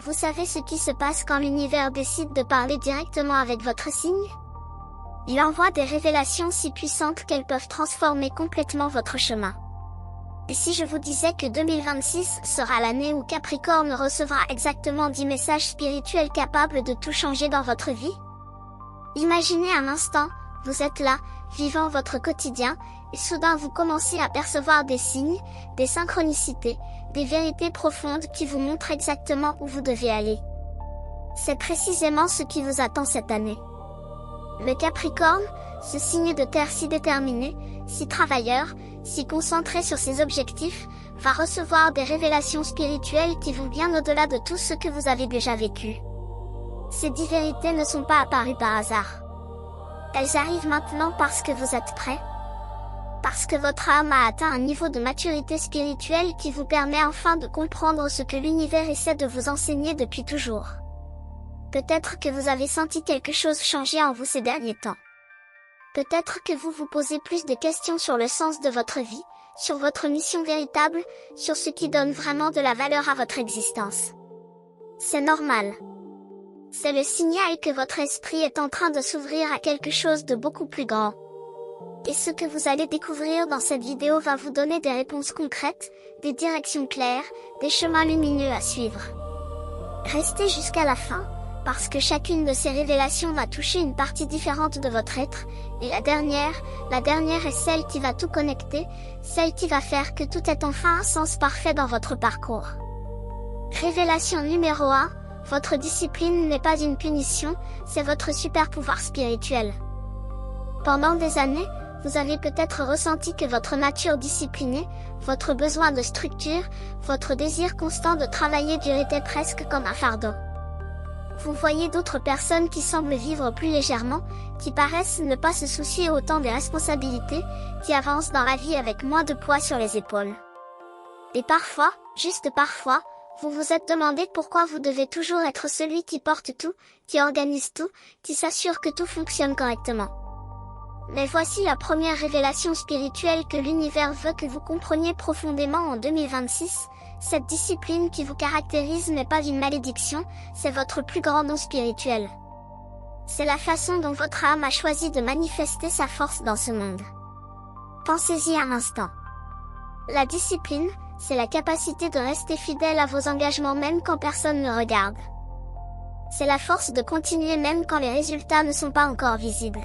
Vous savez ce qui se passe quand l'univers décide de parler directement avec votre signe? Il envoie des révélations si puissantes qu'elles peuvent transformer complètement votre chemin. Et si je vous disais que 2026 sera l'année où Capricorne recevra exactement 10 messages spirituels capables de tout changer dans votre vie? Imaginez un instant, vous êtes là, vivant votre quotidien, et soudain vous commencez à percevoir des signes, des synchronicités, des vérités profondes qui vous montrent exactement où vous devez aller. C'est précisément ce qui vous attend cette année. Le Capricorne, ce signe de terre si déterminé, si travailleur, si concentré sur ses objectifs, va recevoir des révélations spirituelles qui vont bien au-delà de tout ce que vous avez déjà vécu. Ces 10 vérités ne sont pas apparues par hasard. Elles arrivent maintenant parce que vous êtes prêt. Parce que votre âme a atteint un niveau de maturité spirituelle qui vous permet enfin de comprendre ce que l'univers essaie de vous enseigner depuis toujours. Peut-être que vous avez senti quelque chose changer en vous ces derniers temps. Peut-être que vous vous posez plus de questions sur le sens de votre vie, sur votre mission véritable, sur ce qui donne vraiment de la valeur à votre existence. C'est normal. C'est le signal que votre esprit est en train de s'ouvrir à quelque chose de beaucoup plus grand. Et ce que vous allez découvrir dans cette vidéo va vous donner des réponses concrètes, des directions claires, des chemins lumineux à suivre. Restez jusqu'à la fin, parce que chacune de ces révélations va toucher une partie différente de votre être, et la dernière est celle qui va tout connecter, celle qui va faire que tout ait enfin un sens parfait dans votre parcours. Révélation numéro 1, votre discipline n'est pas une punition, c'est votre super pouvoir spirituel. Pendant des années, vous avez peut-être ressenti que votre nature disciplinée, votre besoin de structure, votre désir constant de travailler durait presque comme un fardeau. Vous voyez d'autres personnes qui semblent vivre plus légèrement, qui paraissent ne pas se soucier autant des responsabilités, qui avancent dans la vie avec moins de poids sur les épaules. Et parfois, juste parfois, vous vous êtes demandé pourquoi vous devez toujours être celui qui porte tout, qui organise tout, qui s'assure que tout fonctionne correctement. Mais voici la première révélation spirituelle que l'univers veut que vous compreniez profondément en 2026. Cette discipline qui vous caractérise n'est pas une malédiction, c'est votre plus grand don spirituel. C'est la façon dont votre âme a choisi de manifester sa force dans ce monde. Pensez-y un instant. La discipline, c'est la capacité de rester fidèle à vos engagements même quand personne ne regarde. C'est la force de continuer même quand les résultats ne sont pas encore visibles.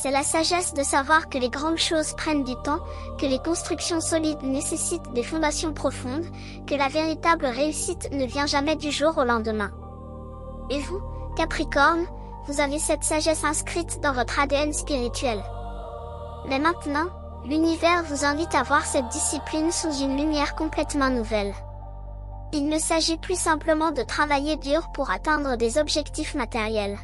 C'est la sagesse de savoir que les grandes choses prennent du temps, que les constructions solides nécessitent des fondations profondes, que la véritable réussite ne vient jamais du jour au lendemain. Et vous, Capricorne, vous avez cette sagesse inscrite dans votre ADN spirituel. Mais maintenant, l'univers vous invite à voir cette discipline sous une lumière complètement nouvelle. Il ne s'agit plus simplement de travailler dur pour atteindre des objectifs matériels.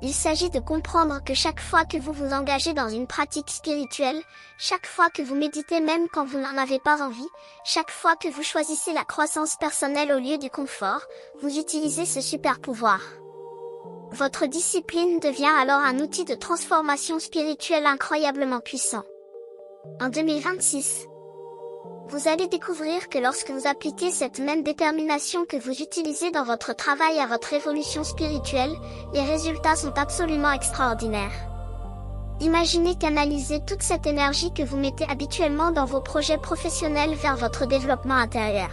Il s'agit de comprendre que chaque fois que vous vous engagez dans une pratique spirituelle, chaque fois que vous méditez même quand vous n'en avez pas envie, chaque fois que vous choisissez la croissance personnelle au lieu du confort, vous utilisez ce super pouvoir. Votre discipline devient alors un outil de transformation spirituelle incroyablement puissant. En 2026, vous allez découvrir que lorsque vous appliquez cette même détermination que vous utilisez dans votre travail à votre évolution spirituelle, les résultats sont absolument extraordinaires. Imaginez canaliser toute cette énergie que vous mettez habituellement dans vos projets professionnels vers votre développement intérieur.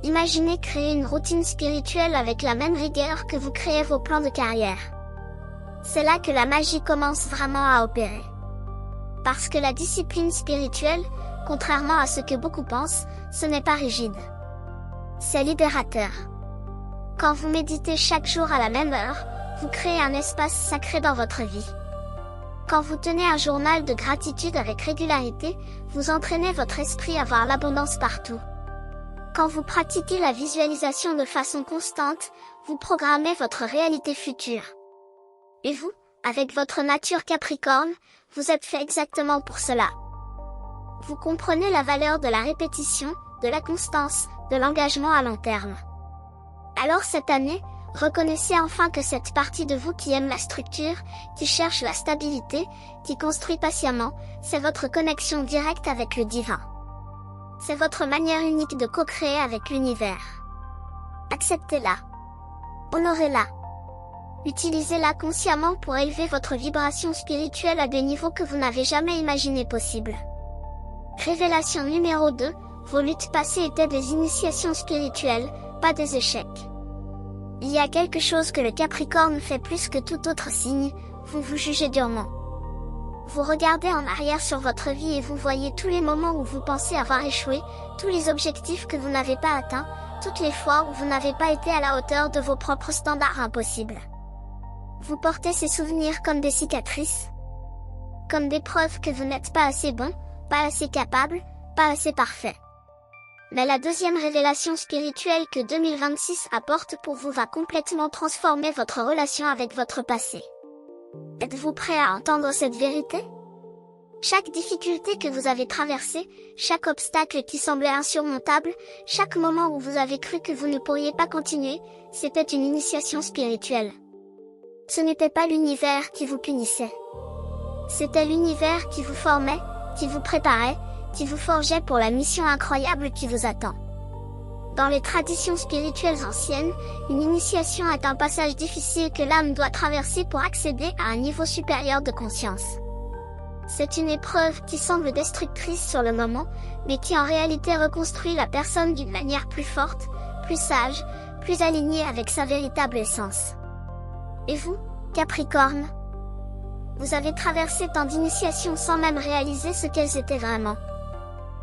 Imaginez créer une routine spirituelle avec la même rigueur que vous créez vos plans de carrière. C'est là que la magie commence vraiment à opérer. Parce que la discipline spirituelle, contrairement à ce que beaucoup pensent, ce n'est pas rigide. C'est libérateur. Quand vous méditez chaque jour à la même heure, vous créez un espace sacré dans votre vie. Quand vous tenez un journal de gratitude avec régularité, vous entraînez votre esprit à voir l'abondance partout. Quand vous pratiquez la visualisation de façon constante, vous programmez votre réalité future. Et vous, avec votre nature Capricorne, vous êtes fait exactement pour cela. Vous comprenez la valeur de la répétition, de la constance, de l'engagement à long terme. Alors cette année, reconnaissez enfin que cette partie de vous qui aime la structure, qui cherche la stabilité, qui construit patiemment, c'est votre connexion directe avec le divin. C'est votre manière unique de co-créer avec l'univers. À Acceptez-la. Honorez-la. Utilisez-la consciemment pour élever votre vibration spirituelle à des niveaux que vous n'avez jamais imaginé possibles. Révélation numéro 2, vos luttes passées étaient des initiations spirituelles, pas des échecs. Il y a quelque chose que le Capricorne fait plus que tout autre signe, vous vous jugez durement. Vous regardez en arrière sur votre vie et vous voyez tous les moments où vous pensez avoir échoué, tous les objectifs que vous n'avez pas atteints, toutes les fois où vous n'avez pas été à la hauteur de vos propres standards impossibles. Vous portez ces souvenirs comme des cicatrices, comme des preuves que vous n'êtes pas assez bon, pas assez capable, pas assez parfait. Mais la deuxième révélation spirituelle que 2026 apporte pour vous va complètement transformer votre relation avec votre passé. Êtes-vous prêt à entendre cette vérité? Chaque difficulté que vous avez traversée, chaque obstacle qui semblait insurmontable, chaque moment où vous avez cru que vous ne pourriez pas continuer, c'était une initiation spirituelle. Ce n'était pas l'univers qui vous punissait. C'était l'univers qui vous formait, qui vous préparait, qui vous forgeait pour la mission incroyable qui vous attend. Dans les traditions spirituelles anciennes, une initiation est un passage difficile que l'âme doit traverser pour accéder à un niveau supérieur de conscience. C'est une épreuve qui semble destructrice sur le moment, mais qui en réalité reconstruit la personne d'une manière plus forte, plus sage, plus alignée avec sa véritable essence. Et vous, Capricorne? Vous avez traversé tant d'initiations sans même réaliser ce qu'elles étaient vraiment.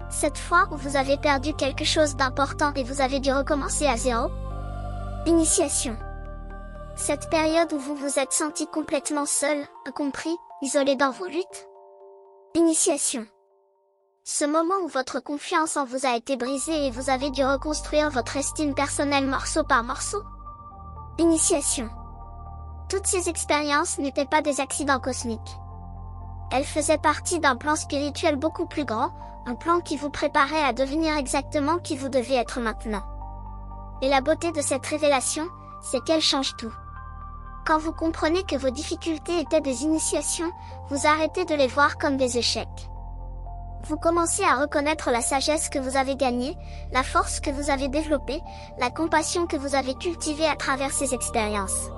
Cette fois où vous avez perdu quelque chose d'important et vous avez dû recommencer à zéro? Initiation. Cette période où vous vous êtes senti complètement seul, incompris, isolé dans vos luttes? Initiation. Ce moment où votre confiance en vous a été brisée et vous avez dû reconstruire votre estime personnelle morceau par morceau? Initiation. Toutes ces expériences n'étaient pas des accidents cosmiques. Elles faisaient partie d'un plan spirituel beaucoup plus grand, un plan qui vous préparait à devenir exactement qui vous devez être maintenant. Et la beauté de cette révélation, c'est qu'elle change tout. Quand vous comprenez que vos difficultés étaient des initiations, vous arrêtez de les voir comme des échecs. Vous commencez à reconnaître la sagesse que vous avez gagnée, la force que vous avez développée, la compassion que vous avez cultivée à travers ces expériences.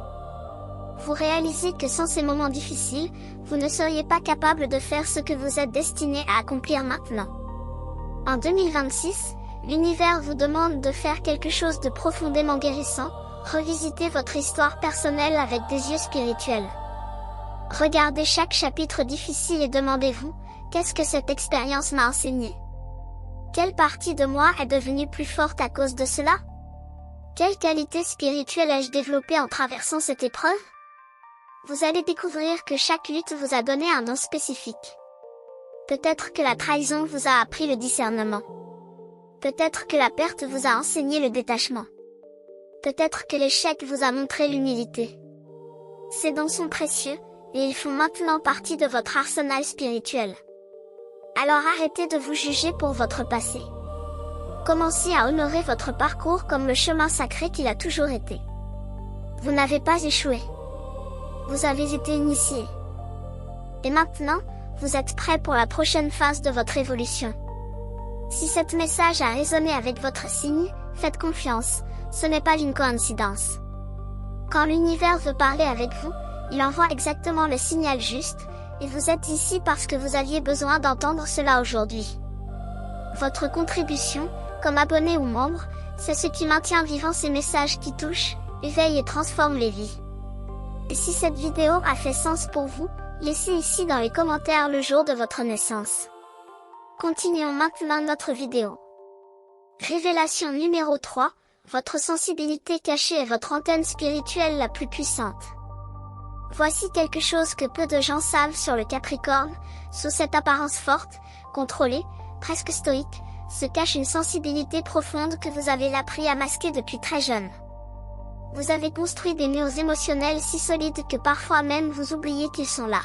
Vous réalisez que sans ces moments difficiles, vous ne seriez pas capable de faire ce que vous êtes destiné à accomplir maintenant. En 2026, l'univers vous demande de faire quelque chose de profondément guérissant, revisiter votre histoire personnelle avec des yeux spirituels. Regardez chaque chapitre difficile et demandez-vous, qu'est-ce que cette expérience m'a enseigné? Quelle partie de moi est devenue plus forte à cause de cela? Quelle qualité spirituelle ai-je développée en traversant cette épreuve? Vous allez découvrir que chaque lutte vous a donné un nom spécifique. Peut-être que la trahison vous a appris le discernement. Peut-être que la perte vous a enseigné le détachement. Peut-être que l'échec vous a montré l'humilité. Ces dons sont précieux, et ils font maintenant partie de votre arsenal spirituel. Alors arrêtez de vous juger pour votre passé. Commencez à honorer votre parcours comme le chemin sacré qu'il a toujours été. Vous n'avez pas échoué. Vous avez été initié. Et maintenant, vous êtes prêt pour la prochaine phase de votre évolution. Si cet message a résonné avec votre signe, faites confiance, ce n'est pas une coïncidence. Quand l'univers veut parler avec vous, il envoie exactement le signal juste, et vous êtes ici parce que vous aviez besoin d'entendre cela aujourd'hui. Votre contribution, comme abonné ou membre, c'est ce qui maintient vivant ces messages qui touchent, éveillent et transforment les vies. Et si cette vidéo a fait sens pour vous, laissez ici dans les commentaires le jour de votre naissance. Continuons maintenant notre vidéo. Révélation numéro 3, votre sensibilité cachée est votre antenne spirituelle la plus puissante. Voici quelque chose que peu de gens savent sur le Capricorne, sous cette apparence forte, contrôlée, presque stoïque, se cache une sensibilité profonde que vous avez appris à masquer depuis très jeune. Vous avez construit des nœuds émotionnels si solides que parfois même vous oubliez qu'ils sont là.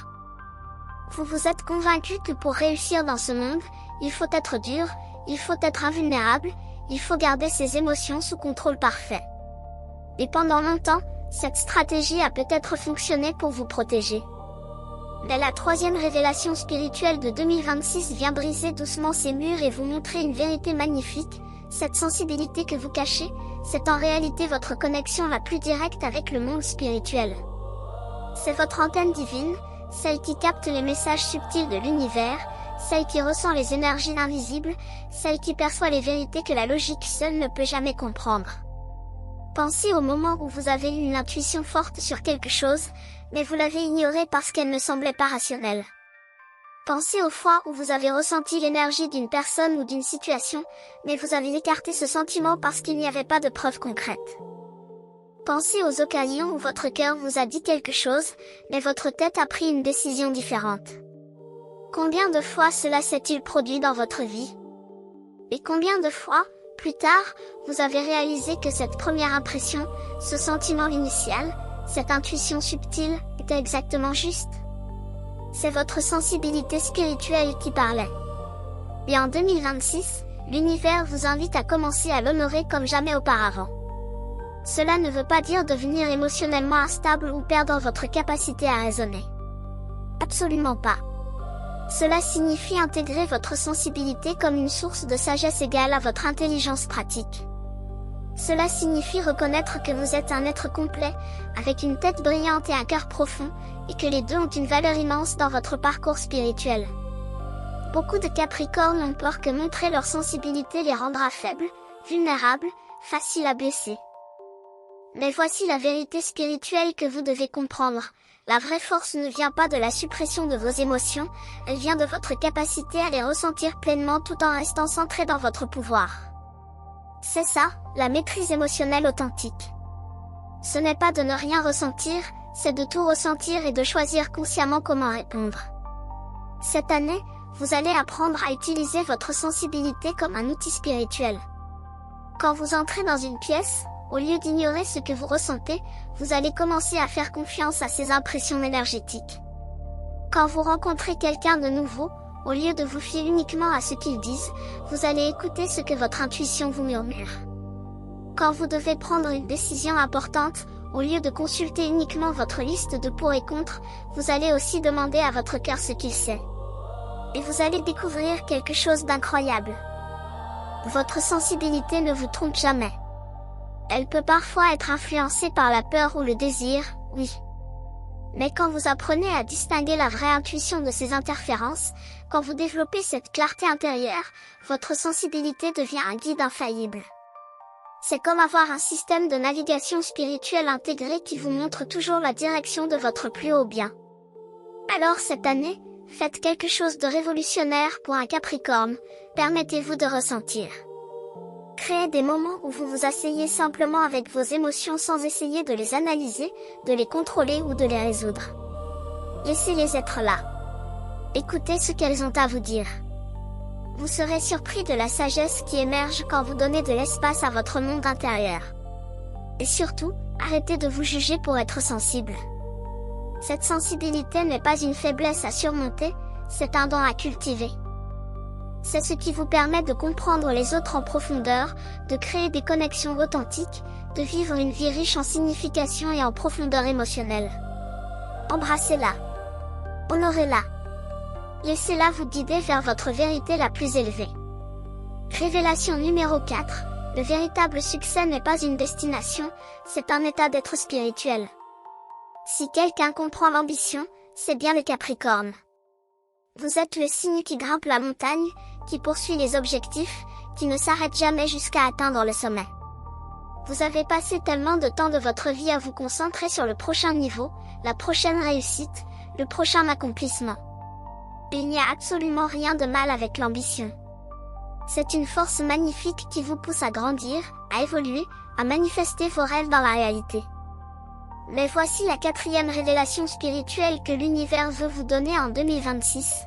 Vous vous êtes convaincu que pour réussir dans ce monde, il faut être dur, il faut être invulnérable, il faut garder ses émotions sous contrôle parfait. Et pendant longtemps, cette stratégie a peut-être fonctionné pour vous protéger. Mais la troisième révélation spirituelle de 2026 vient briser doucement ces murs et vous montrer une vérité magnifique, Cette sensibilité que vous cachez, c'est en réalité votre connexion la plus directe avec le monde spirituel. C'est votre antenne divine, celle qui capte les messages subtils de l'univers, celle qui ressent les énergies invisibles, celle qui perçoit les vérités que la logique seule ne peut jamais comprendre. Pensez au moment où vous avez eu une intuition forte sur quelque chose, mais vous l'avez ignorée parce qu'elle ne semblait pas rationnelle. Pensez aux fois où vous avez ressenti l'énergie d'une personne ou d'une situation, mais vous avez écarté ce sentiment parce qu'il n'y avait pas de preuves concrètes. Pensez aux occasions où votre cœur vous a dit quelque chose, mais votre tête a pris une décision différente. Combien de fois cela s'est-il produit dans votre vie? Et combien de fois, plus tard, vous avez réalisé que cette première impression, ce sentiment initial, cette intuition subtile, était exactement juste? C'est votre sensibilité spirituelle qui parlait. Et en 2026, l'univers vous invite à commencer à l'honorer comme jamais auparavant. Cela ne veut pas dire devenir émotionnellement instable ou perdre votre capacité à raisonner. Absolument pas. Cela signifie intégrer votre sensibilité comme une source de sagesse égale à votre intelligence pratique. Cela signifie reconnaître que vous êtes un être complet, avec une tête brillante et un cœur profond, et que les deux ont une valeur immense dans votre parcours spirituel. Beaucoup de Capricornes ont peur que montrer leur sensibilité les rendra faibles, vulnérables, faciles à blesser. Mais voici la vérité spirituelle que vous devez comprendre. La vraie force ne vient pas de la suppression de vos émotions, elle vient de votre capacité à les ressentir pleinement tout en restant centré dans votre pouvoir. C'est ça, la maîtrise émotionnelle authentique. Ce n'est pas de ne rien ressentir, c'est de tout ressentir et de choisir consciemment comment répondre. Cette année, vous allez apprendre à utiliser votre sensibilité comme un outil spirituel. Quand vous entrez dans une pièce, au lieu d'ignorer ce que vous ressentez, vous allez commencer à faire confiance à ces impressions énergétiques. Quand vous rencontrez quelqu'un de nouveau, au lieu de vous fier uniquement à ce qu'ils disent, vous allez écouter ce que votre intuition vous murmure. Quand vous devez prendre une décision importante, au lieu de consulter uniquement votre liste de pour et contre, vous allez aussi demander à votre cœur ce qu'il sait. Et vous allez découvrir quelque chose d'incroyable. Votre sensibilité ne vous trompe jamais. Elle peut parfois être influencée par la peur ou le désir, oui. Mais quand vous apprenez à distinguer la vraie intuition de ces interférences, quand vous développez cette clarté intérieure, votre sensibilité devient un guide infaillible. C'est comme avoir un système de navigation spirituelle intégré qui vous montre toujours la direction de votre plus haut bien. Alors cette année, faites quelque chose de révolutionnaire pour un Capricorne, permettez-vous de ressentir. Créez des moments où vous vous asseyez simplement avec vos émotions sans essayer de les analyser, de les contrôler ou de les résoudre. Laissez-les être là. Écoutez ce qu'elles ont à vous dire. Vous serez surpris de la sagesse qui émerge quand vous donnez de l'espace à votre monde intérieur. Et surtout, arrêtez de vous juger pour être sensible. Cette sensibilité n'est pas une faiblesse à surmonter, c'est un don à cultiver. C'est ce qui vous permet de comprendre les autres en profondeur, de créer des connexions authentiques, de vivre une vie riche en signification et en profondeur émotionnelle. Embrassez-la. Honorez-la. Laissez-la vous guider vers votre vérité la plus élevée. Révélation numéro 4. Le véritable succès n'est pas une destination, c'est un état d'être spirituel. Si quelqu'un comprend l'ambition, c'est bien le Capricorne. Vous êtes le signe qui grimpe la montagne, qui poursuit les objectifs, qui ne s'arrête jamais jusqu'à atteindre le sommet. Vous avez passé tellement de temps de votre vie à vous concentrer sur le prochain niveau, la prochaine réussite, le prochain accomplissement. Il n'y a absolument rien de mal avec l'ambition. C'est une force magnifique qui vous pousse à grandir, à évoluer, à manifester vos rêves dans la réalité. Mais voici la 4e révélation spirituelle que l'univers veut vous donner en 2026.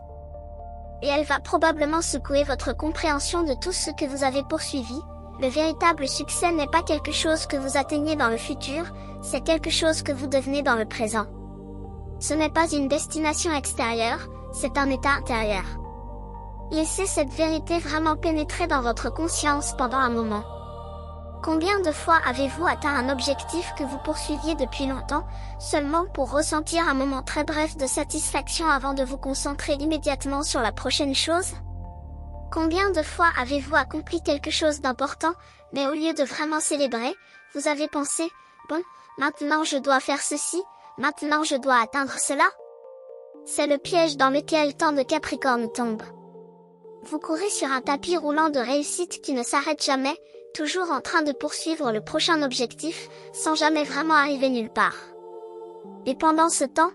Et elle va probablement secouer votre compréhension de tout ce que vous avez poursuivi. Le véritable succès n'est pas quelque chose que vous atteignez dans le futur, c'est quelque chose que vous devenez dans le présent. Ce n'est pas une destination extérieure, c'est un état intérieur. Laissez cette vérité vraiment pénétrer dans votre conscience pendant un moment. Combien de fois avez-vous atteint un objectif que vous poursuiviez depuis longtemps, seulement pour ressentir un moment très bref de satisfaction avant de vous concentrer immédiatement sur la prochaine chose? Combien de fois avez-vous accompli quelque chose d'important, mais au lieu de vraiment célébrer, vous avez pensé, bon, maintenant je dois faire ceci, maintenant je dois atteindre cela? C'est le piège dans lequel tant de Capricornes tombent. Vous courez sur un tapis roulant de réussite qui ne s'arrête jamais, toujours en train de poursuivre le prochain objectif, sans jamais vraiment arriver nulle part. Et pendant ce temps,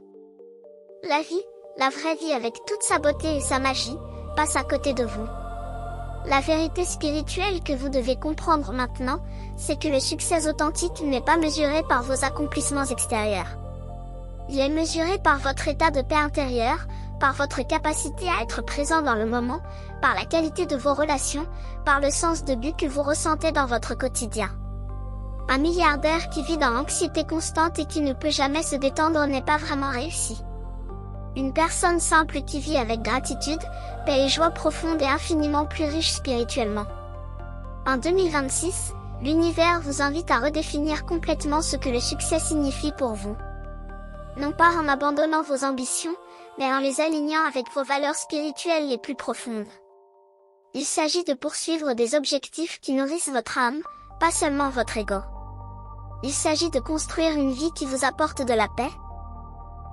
la vie, la vraie vie avec toute sa beauté et sa magie, passe à côté de vous. La vérité spirituelle que vous devez comprendre maintenant, c'est que le succès authentique n'est pas mesuré par vos accomplissements extérieurs. Il est mesuré par votre état de paix intérieure, par votre capacité à être présent dans le moment, par la qualité de vos relations, par le sens de but que vous ressentez dans votre quotidien. Un milliardaire qui vit dans l'anxiété constante et qui ne peut jamais se détendre n'est pas vraiment réussi. Une personne simple qui vit avec gratitude, paix et joie profonde est infiniment plus riche spirituellement. En 2026, l'univers vous invite à redéfinir complètement ce que le succès signifie pour vous. Non pas en abandonnant vos ambitions, mais en les alignant avec vos valeurs spirituelles les plus profondes. Il s'agit de poursuivre des objectifs qui nourrissent votre âme, pas seulement votre ego. Il s'agit de construire une vie qui vous apporte de la paix,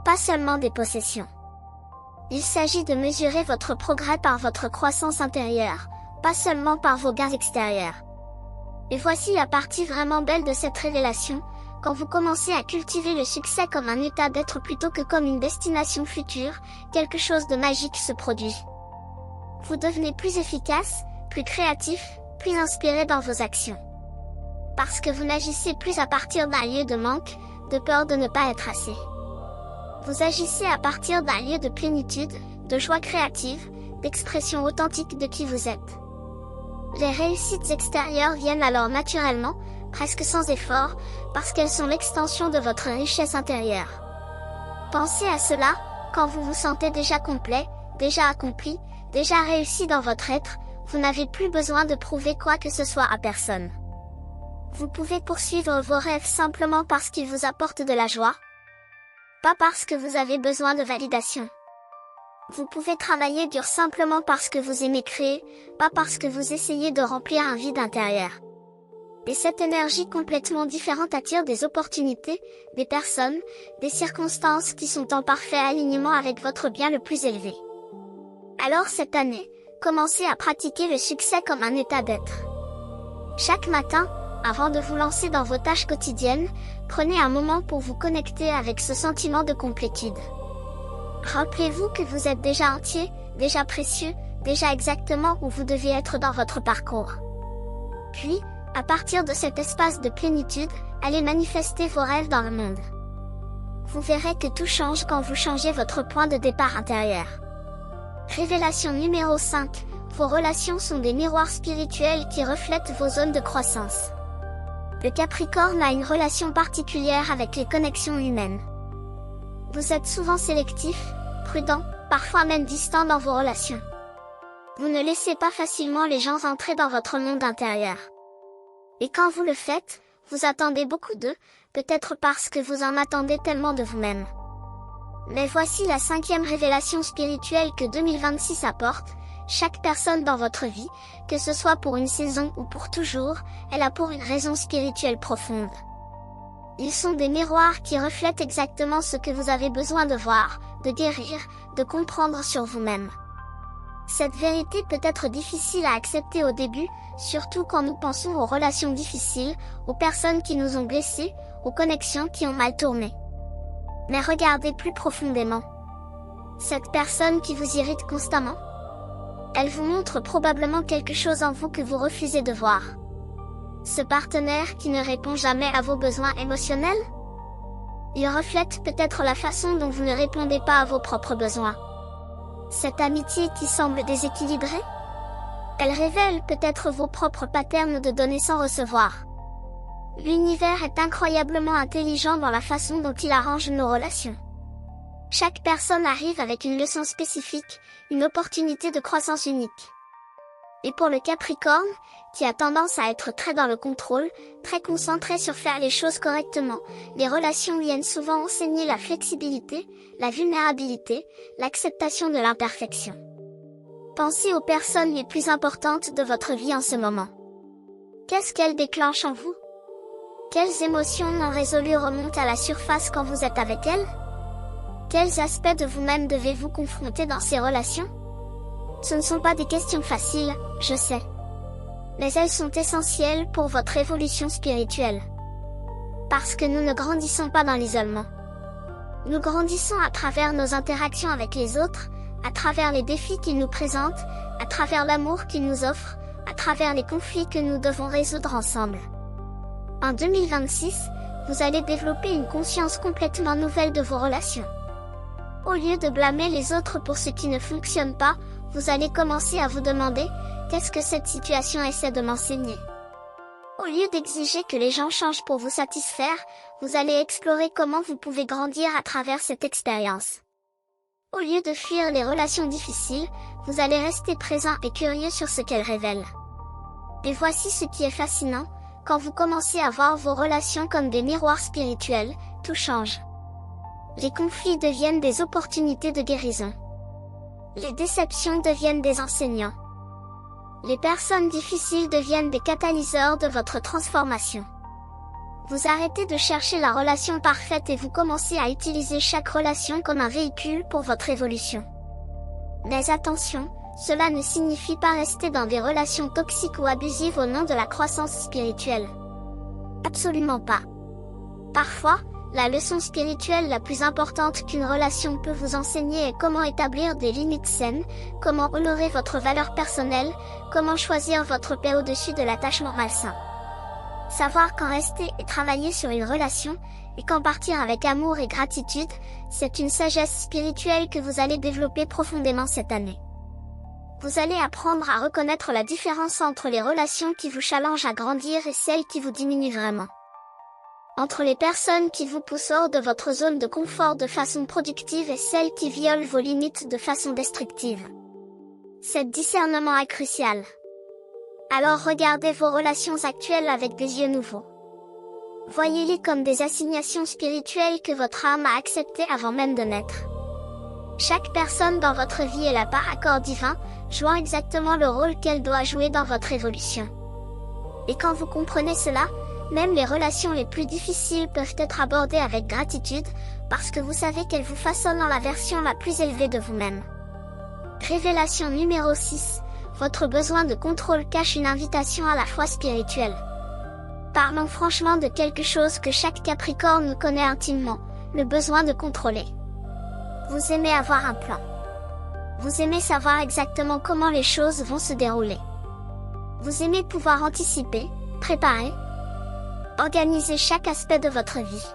pas seulement des possessions. Il s'agit de mesurer votre progrès par votre croissance intérieure, pas seulement par vos gains extérieurs. Et voici la partie vraiment belle de cette révélation, quand vous commencez à cultiver le succès comme un état d'être plutôt que comme une destination future, quelque chose de magique se produit. Vous devenez plus efficace, plus créatif, plus inspiré dans vos actions. Parce que vous n'agissez plus à partir d'un lieu de manque, de peur de ne pas être assez. Vous agissez à partir d'un lieu de plénitude, de joie créative, d'expression authentique de qui vous êtes. Les réussites extérieures viennent alors naturellement, presque sans effort, parce qu'elles sont l'extension de votre richesse intérieure. Pensez à cela, quand vous vous sentez déjà complet, déjà accompli, déjà réussi dans votre être, vous n'avez plus besoin de prouver quoi que ce soit à personne. Vous pouvez poursuivre vos rêves simplement parce qu'ils vous apportent de la joie, pas parce que vous avez besoin de validation. Vous pouvez travailler dur simplement parce que vous aimez créer, pas parce que vous essayez de remplir un vide intérieur. Et cette énergie complètement différente attire des opportunités, des personnes, des circonstances qui sont en parfait alignement avec votre bien le plus élevé. Alors cette année, commencez à pratiquer le succès comme un état d'être. Chaque matin, avant de vous lancer dans vos tâches quotidiennes, prenez un moment pour vous connecter avec ce sentiment de complétude. Rappelez-vous que vous êtes déjà entier, déjà précieux, déjà exactement où vous devez être dans votre parcours. Puis, à partir de cet espace de plénitude, allez manifester vos rêves dans le monde. Vous verrez que tout change quand vous changez votre point de départ intérieur. Révélation numéro 5. Vos relations sont des miroirs spirituels qui reflètent vos zones de croissance. Le Capricorne a une relation particulière avec les connexions humaines. Vous êtes souvent sélectif, prudent, parfois même distant dans vos relations. Vous ne laissez pas facilement les gens entrer dans votre monde intérieur. Et quand vous le faites, vous attendez beaucoup d'eux, peut-être parce que vous en attendez tellement de vous-même. Mais voici la 5e révélation spirituelle que 2026 apporte. Chaque personne dans votre vie, que ce soit pour une saison ou pour toujours, elle a pour une raison spirituelle profonde. Ils sont des miroirs qui reflètent exactement ce que vous avez besoin de voir, de guérir, de comprendre sur vous-même. Cette vérité peut être difficile à accepter au début, surtout quand nous pensons aux relations difficiles, aux personnes qui nous ont blessés, aux connexions qui ont mal tourné. Mais regardez plus profondément. Cette personne qui vous irrite constamment, elle vous montre probablement quelque chose en vous que vous refusez de voir. Ce partenaire qui ne répond jamais à vos besoins émotionnels? Il reflète peut-être la façon dont vous ne répondez pas à vos propres besoins. Cette amitié qui semble déséquilibrée? Elle révèle peut-être vos propres patterns de donner sans recevoir. L'univers est incroyablement intelligent dans la façon dont il arrange nos relations. Chaque personne arrive avec une leçon spécifique, une opportunité de croissance unique. Et pour le Capricorne, qui a tendance à être très dans le contrôle, très concentré sur faire les choses correctement, les relations viennent souvent enseigner la flexibilité, la vulnérabilité, l'acceptation de l'imperfection. Pensez aux personnes les plus importantes de votre vie en ce moment. Qu'est-ce qu'elles déclenchent en vous? Quelles émotions non résolues remontent à la surface quand vous êtes avec elles? Quels aspects de vous-même devez-vous confronter dans ces relations? Ce ne sont pas des questions faciles, je sais. Mais elles sont essentielles pour votre évolution spirituelle. Parce que nous ne grandissons pas dans l'isolement. Nous grandissons à travers nos interactions avec les autres, à travers les défis qu'ils nous présentent, à travers l'amour qu'ils nous offrent, à travers les conflits que nous devons résoudre ensemble. En 2026, vous allez développer une conscience complètement nouvelle de vos relations. Au lieu de blâmer les autres pour ce qui ne fonctionne pas, vous allez commencer à vous demander « Qu'est-ce que cette situation essaie de m'enseigner ?» Au lieu d'exiger que les gens changent pour vous satisfaire, vous allez explorer comment vous pouvez grandir à travers cette expérience. Au lieu de fuir les relations difficiles, vous allez rester présent et curieux sur ce qu'elles révèlent. Et voici ce qui est fascinant, quand vous commencez à voir vos relations comme des miroirs spirituels, tout change. Les conflits deviennent des opportunités de guérison. Les déceptions deviennent des enseignants. Les personnes difficiles deviennent des catalyseurs de votre transformation. Vous arrêtez de chercher la relation parfaite et vous commencez à utiliser chaque relation comme un véhicule pour votre évolution. Mais attention, cela ne signifie pas rester dans des relations toxiques ou abusives au nom de la croissance spirituelle. Absolument pas. Parfois, la leçon spirituelle la plus importante qu'une relation peut vous enseigner est comment établir des limites saines, comment honorer votre valeur personnelle, comment choisir votre paix au-dessus de l'attachement malsain. Savoir quand rester et travailler sur une relation, et quand partir avec amour et gratitude, c'est une sagesse spirituelle que vous allez développer profondément cette année. Vous allez apprendre à reconnaître la différence entre les relations qui vous challengent à grandir et celles qui vous diminuent vraiment. Entre les personnes qui vous poussent hors de votre zone de confort de façon productive et celles qui violent vos limites de façon destructive. Ce discernement est crucial. Alors regardez vos relations actuelles avec des yeux nouveaux. Voyez-les comme des assignations spirituelles que votre âme a acceptées avant même de naître. Chaque personne dans votre vie est là par accord divin, jouant exactement le rôle qu'elle doit jouer dans votre évolution. Et quand vous comprenez cela, même les relations les plus difficiles peuvent être abordées avec gratitude, parce que vous savez qu'elles vous façonnent dans la version la plus élevée de vous-même. Révélation numéro 6. Votre besoin de contrôle cache une invitation à la foi spirituelle. Parlons franchement de quelque chose que chaque Capricorne connaît intimement, le besoin de contrôler. Vous aimez avoir un plan. Vous aimez savoir exactement comment les choses vont se dérouler. Vous aimez pouvoir anticiper, préparer, organiser chaque aspect de votre vie.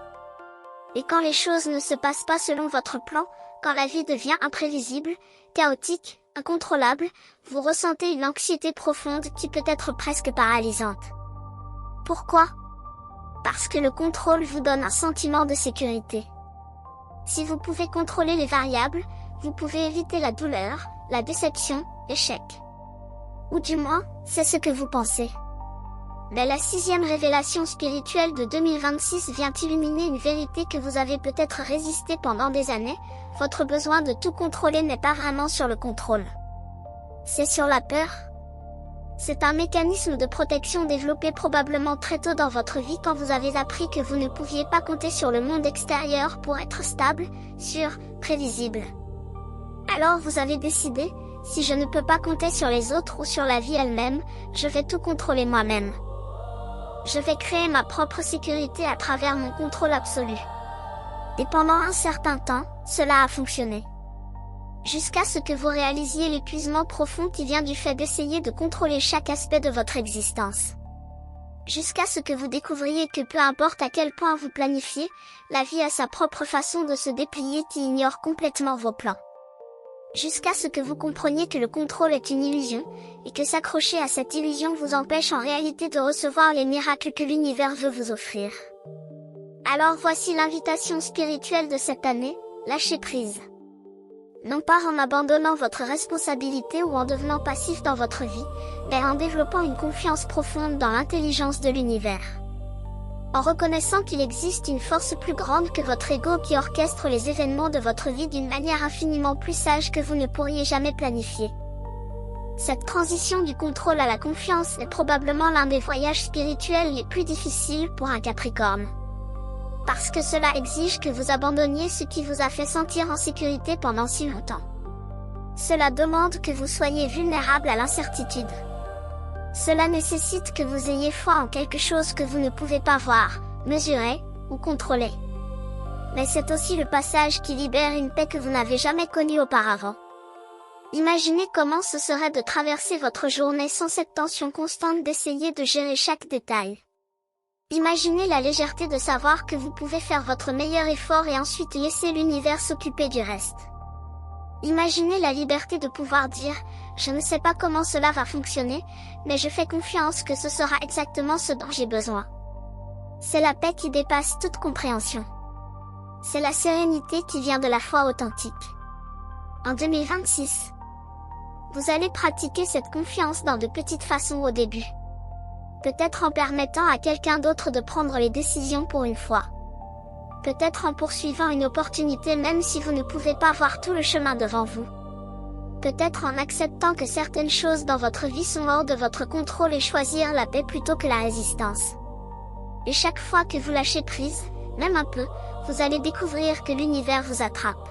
Et quand les choses ne se passent pas selon votre plan, quand la vie devient imprévisible, chaotique, incontrôlable, vous ressentez une anxiété profonde qui peut être presque paralysante. Pourquoi? Parce que le contrôle vous donne un sentiment de sécurité. Si vous pouvez contrôler les variables, vous pouvez éviter la douleur, la déception, l'échec. Ou du moins, c'est ce que vous pensez. Mais la 6e révélation spirituelle de 2026 vient illuminer une vérité que vous avez peut-être résisté pendant des années, votre besoin de tout contrôler n'est pas vraiment sur le contrôle. C'est sur la peur. C'est un mécanisme de protection développé probablement très tôt dans votre vie quand vous avez appris que vous ne pouviez pas compter sur le monde extérieur pour être stable, sûr, prévisible. Alors vous avez décidé, si je ne peux pas compter sur les autres ou sur la vie elle-même, je vais tout contrôler moi-même. Je vais créer ma propre sécurité à travers mon contrôle absolu. Et pendant un certain temps, cela a fonctionné. Jusqu'à ce que vous réalisiez l'épuisement profond qui vient du fait d'essayer de contrôler chaque aspect de votre existence. Jusqu'à ce que vous découvriez que peu importe à quel point vous planifiez, la vie a sa propre façon de se déplier qui ignore complètement vos plans. Jusqu'à ce que vous compreniez que le contrôle est une illusion, et que s'accrocher à cette illusion vous empêche en réalité de recevoir les miracles que l'univers veut vous offrir. Alors voici l'invitation spirituelle de cette année, lâchez prise. Non pas en abandonnant votre responsabilité ou en devenant passif dans votre vie, mais en développant une confiance profonde dans l'intelligence de l'univers. En reconnaissant qu'il existe une force plus grande que votre ego qui orchestre les événements de votre vie d'une manière infiniment plus sage que vous ne pourriez jamais planifier. Cette transition du contrôle à la confiance est probablement l'un des voyages spirituels les plus difficiles pour un Capricorne. Parce que cela exige que vous abandonniez ce qui vous a fait sentir en sécurité pendant si longtemps. Cela demande que vous soyez vulnérable à l'incertitude. Cela nécessite que vous ayez foi en quelque chose que vous ne pouvez pas voir, mesurer ou contrôler. Mais c'est aussi le passage qui libère une paix que vous n'avez jamais connue auparavant. Imaginez comment ce serait de traverser votre journée sans cette tension constante d'essayer de gérer chaque détail. Imaginez la légèreté de savoir que vous pouvez faire votre meilleur effort et ensuite laisser l'univers s'occuper du reste. Imaginez la liberté de pouvoir dire « Je ne sais pas comment cela va fonctionner, mais je fais confiance que ce sera exactement ce dont j'ai besoin. » C'est la paix qui dépasse toute compréhension. C'est la sérénité qui vient de la foi authentique. En 2026, vous allez pratiquer cette confiance dans de petites façons au début. Peut-être en permettant à quelqu'un d'autre de prendre les décisions pour une fois. Peut-être en poursuivant une opportunité même si vous ne pouvez pas voir tout le chemin devant vous. Peut-être en acceptant que certaines choses dans votre vie sont hors de votre contrôle et choisir la paix plutôt que la résistance. Et chaque fois que vous lâchez prise, même un peu, vous allez découvrir que l'univers vous attrape.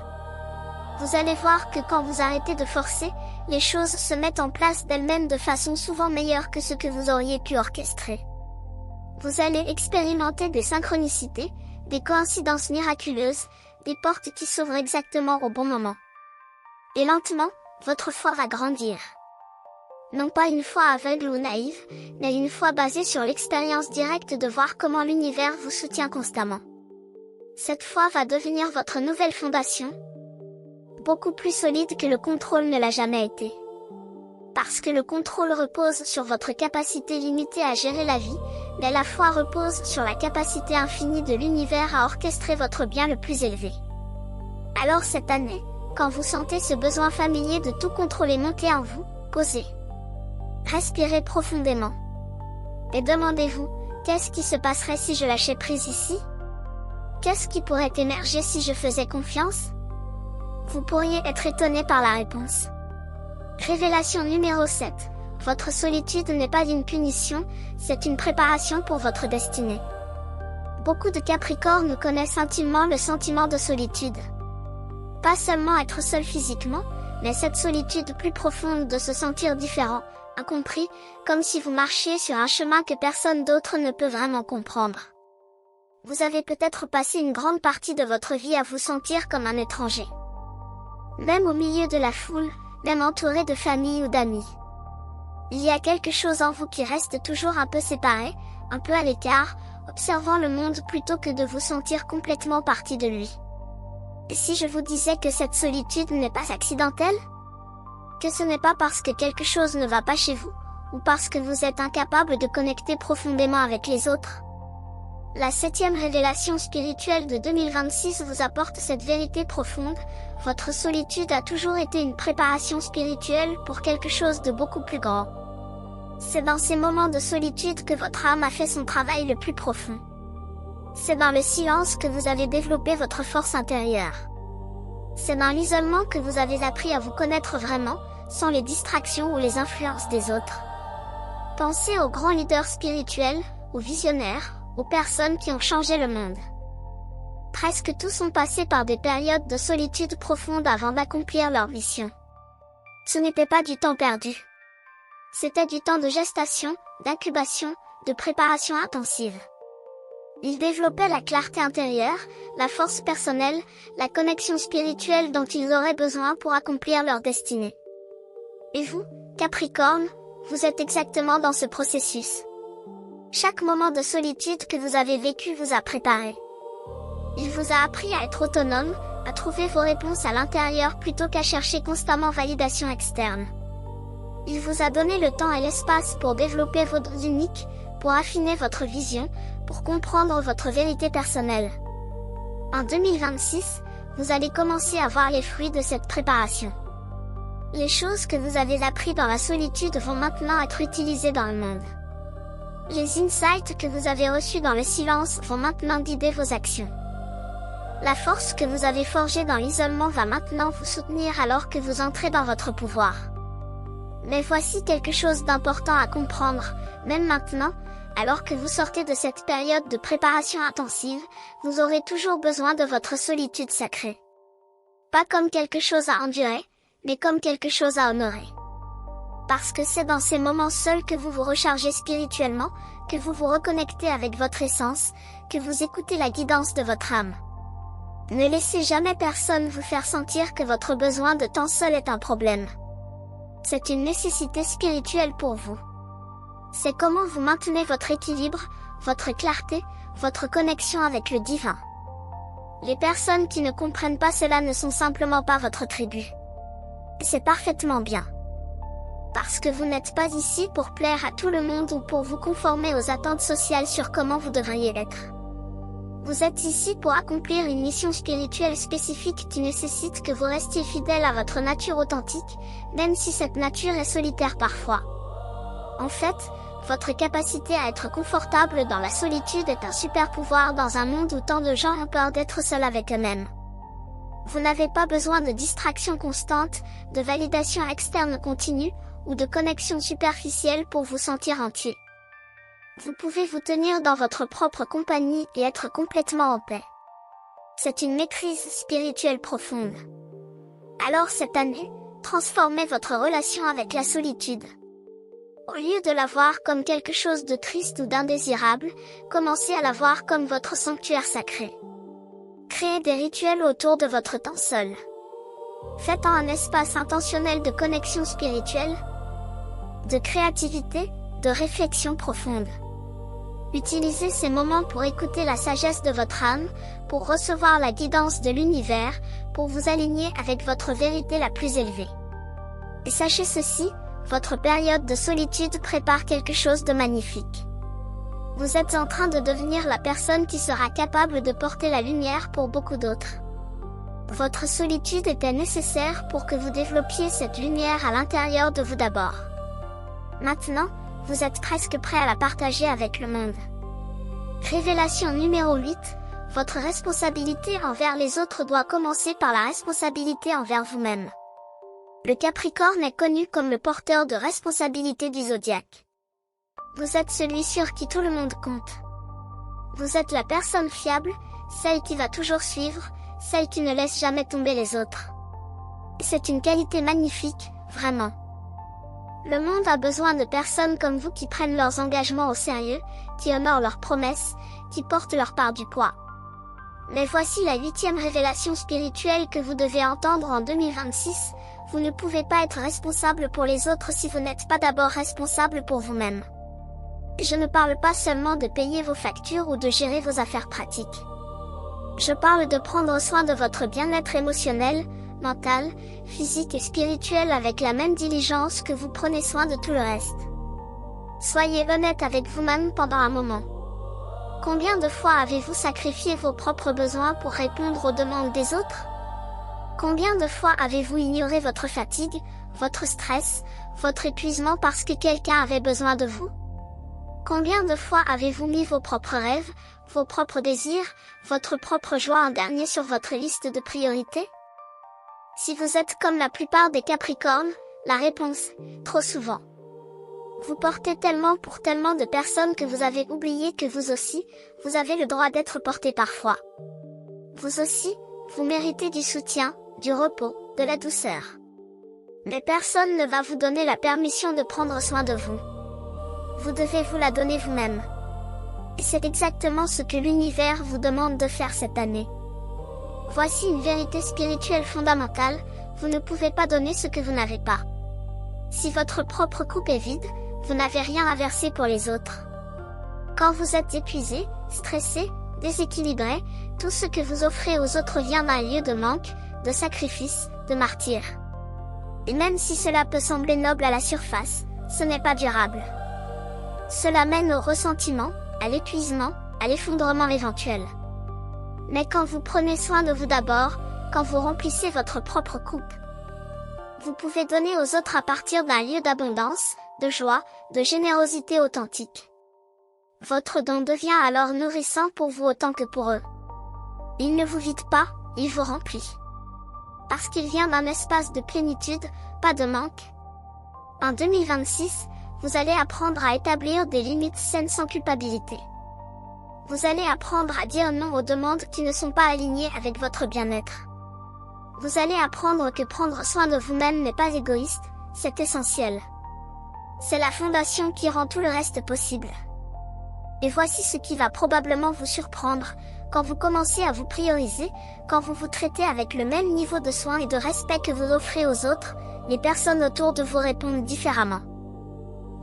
Vous allez voir que quand vous arrêtez de forcer, les choses se mettent en place d'elles-mêmes de façon souvent meilleure que ce que vous auriez pu orchestrer. Vous allez expérimenter des synchronicités, des coïncidences miraculeuses, des portes qui s'ouvrent exactement au bon moment. Et lentement, votre foi va grandir. Non pas une foi aveugle ou naïve, mais une foi basée sur l'expérience directe de voir comment l'univers vous soutient constamment. Cette foi va devenir votre nouvelle fondation, beaucoup plus solide que le contrôle ne l'a jamais été. Parce que le contrôle repose sur votre capacité limitée à gérer la vie, mais la foi repose sur la capacité infinie de l'univers à orchestrer votre bien le plus élevé. Alors cette année, quand vous sentez ce besoin familier de tout contrôler monter en vous, posez. Respirez profondément. Et demandez-vous, qu'est-ce qui se passerait si je lâchais prise ici? Qu'est-ce qui pourrait émerger si je faisais confiance? Vous pourriez être étonné par la réponse. Révélation numéro 7. Votre solitude n'est pas une punition, c'est une préparation pour votre destinée. Beaucoup de Capricornes connaissent intimement le sentiment de solitude. Pas seulement être seul physiquement, mais cette solitude plus profonde de se sentir différent, incompris, comme si vous marchiez sur un chemin que personne d'autre ne peut vraiment comprendre. Vous avez peut-être passé une grande partie de votre vie à vous sentir comme un étranger. Même au milieu de la foule, même entouré de famille ou d'amis. Il y a quelque chose en vous qui reste toujours un peu séparé, un peu à l'écart, observant le monde plutôt que de vous sentir complètement partie de lui. Et si je vous disais que cette solitude n'est pas accidentelle? Que ce n'est pas parce que quelque chose ne va pas chez vous, ou parce que vous êtes incapable de connecter profondément avec les autres? La 7e révélation spirituelle de 2026 vous apporte cette vérité profonde, votre solitude a toujours été une préparation spirituelle pour quelque chose de beaucoup plus grand. C'est dans ces moments de solitude que votre âme a fait son travail le plus profond. C'est dans le silence que vous avez développé votre force intérieure. C'est dans l'isolement que vous avez appris à vous connaître vraiment, sans les distractions ou les influences des autres. Pensez aux grands leaders spirituels, aux visionnaires, aux personnes qui ont changé le monde. Presque tous ont passé par des périodes de solitude profonde avant d'accomplir leur mission. Ce n'était pas du temps perdu. C'était du temps de gestation, d'incubation, de préparation intensive. Ils développaient la clarté intérieure, la force personnelle, la connexion spirituelle dont ils auraient besoin pour accomplir leur destinée. Et vous, Capricorne, vous êtes exactement dans ce processus. Chaque moment de solitude que vous avez vécu vous a préparé. Il vous a appris à être autonome, à trouver vos réponses à l'intérieur plutôt qu'à chercher constamment validation externe. Il vous a donné le temps et l'espace pour développer vos dons uniques, pour affiner votre vision, pour comprendre votre vérité personnelle. En 2026, vous allez commencer à voir les fruits de cette préparation. Les choses que vous avez apprises dans la solitude vont maintenant être utilisées dans le monde. Les insights que vous avez reçus dans le silence vont maintenant guider vos actions. La force que vous avez forgée dans l'isolement va maintenant vous soutenir alors que vous entrez dans votre pouvoir. Mais voici quelque chose d'important à comprendre, même maintenant, alors que vous sortez de cette période de préparation intensive, vous aurez toujours besoin de votre solitude sacrée. Pas comme quelque chose à endurer, mais comme quelque chose à honorer. Parce que c'est dans ces moments seuls que vous vous rechargez spirituellement, que vous vous reconnectez avec votre essence, que vous écoutez la guidance de votre âme. Ne laissez jamais personne vous faire sentir que votre besoin de temps seul est un problème. C'est une nécessité spirituelle pour vous. C'est comment vous maintenez votre équilibre, votre clarté, votre connexion avec le divin. Les personnes qui ne comprennent pas cela ne sont simplement pas votre tribu. C'est parfaitement bien. Parce que vous n'êtes pas ici pour plaire à tout le monde ou pour vous conformer aux attentes sociales sur comment vous devriez être. Vous êtes ici pour accomplir une mission spirituelle spécifique qui nécessite que vous restiez fidèle à votre nature authentique, même si cette nature est solitaire parfois. En fait, votre capacité à être confortable dans la solitude est un super pouvoir dans un monde où tant de gens ont peur d'être seuls avec eux-mêmes. Vous n'avez pas besoin de distraction constante, de validation externe continue, ou de connexion superficielle pour vous sentir entier. Vous pouvez vous tenir dans votre propre compagnie et être complètement en paix. C'est une maîtrise spirituelle profonde. Alors cette année, transformez votre relation avec la solitude. Au lieu de la voir comme quelque chose de triste ou d'indésirable, commencez à la voir comme votre sanctuaire sacré. Créez des rituels autour de votre temps seul. Faites-en un espace intentionnel de connexion spirituelle, de créativité, de réflexion profonde. Utilisez ces moments pour écouter la sagesse de votre âme, pour recevoir la guidance de l'univers, pour vous aligner avec votre vérité la plus élevée. Et sachez ceci, votre période de solitude prépare quelque chose de magnifique. Vous êtes en train de devenir la personne qui sera capable de porter la lumière pour beaucoup d'autres. Votre solitude était nécessaire pour que vous développiez cette lumière à l'intérieur de vous d'abord. Maintenant, vous êtes presque prêt à la partager avec le monde. Révélation numéro 8, votre responsabilité envers les autres doit commencer par la responsabilité envers vous-même. Le Capricorne est connu comme le porteur de responsabilité du zodiaque. Vous êtes celui sur qui tout le monde compte. Vous êtes la personne fiable, celle qui va toujours suivre, celle qui ne laisse jamais tomber les autres. C'est une qualité magnifique, vraiment. Le monde a besoin de personnes comme vous qui prennent leurs engagements au sérieux, qui honorent leurs promesses, qui portent leur part du poids. Mais voici la 8e révélation spirituelle que vous devez entendre en 2026, vous ne pouvez pas être responsable pour les autres si vous n'êtes pas d'abord responsable pour vous-même. Je ne parle pas seulement de payer vos factures ou de gérer vos affaires pratiques. Je parle de prendre soin de votre bien-être émotionnel, mental, physique et spirituel avec la même diligence que vous prenez soin de tout le reste. Soyez honnête avec vous-même pendant un moment. Combien de fois avez-vous sacrifié vos propres besoins pour répondre aux demandes des autres? Combien de fois avez-vous ignoré votre fatigue, votre stress, votre épuisement parce que quelqu'un avait besoin de vous? Combien de fois avez-vous mis vos propres rêves, vos propres désirs, votre propre joie en dernier sur votre liste de priorités? Si vous êtes comme la plupart des Capricornes, la réponse, trop souvent. Vous portez tellement pour tellement de personnes que vous avez oublié que vous aussi, vous avez le droit d'être porté parfois. Vous aussi, vous méritez du soutien, du repos, de la douceur. Mais personne ne va vous donner la permission de prendre soin de vous. Vous devez vous la donner vous-même. Et c'est exactement ce que l'univers vous demande de faire cette année. Voici une vérité spirituelle fondamentale, vous ne pouvez pas donner ce que vous n'avez pas. Si votre propre coupe est vide, vous n'avez rien à verser pour les autres. Quand vous êtes épuisé, stressé, déséquilibré, tout ce que vous offrez aux autres vient d'un lieu de manque, de sacrifice, de martyr. Et même si cela peut sembler noble à la surface, ce n'est pas durable. Cela mène au ressentiment, à l'épuisement, à l'effondrement éventuel. Mais quand vous prenez soin de vous d'abord, quand vous remplissez votre propre coupe, vous pouvez donner aux autres à partir d'un lieu d'abondance, de joie, de générosité authentique. Votre don devient alors nourrissant pour vous autant que pour eux. Il ne vous vide pas, il vous remplit. Parce qu'il vient d'un espace de plénitude, pas de manque. En 2026, vous allez apprendre à établir des limites saines sans culpabilité. Vous allez apprendre à dire non aux demandes qui ne sont pas alignées avec votre bien-être. Vous allez apprendre que prendre soin de vous-même n'est pas égoïste, c'est essentiel. C'est la fondation qui rend tout le reste possible. Et voici ce qui va probablement vous surprendre, quand vous commencez à vous prioriser, quand vous vous traitez avec le même niveau de soin et de respect que vous offrez aux autres, les personnes autour de vous répondent différemment.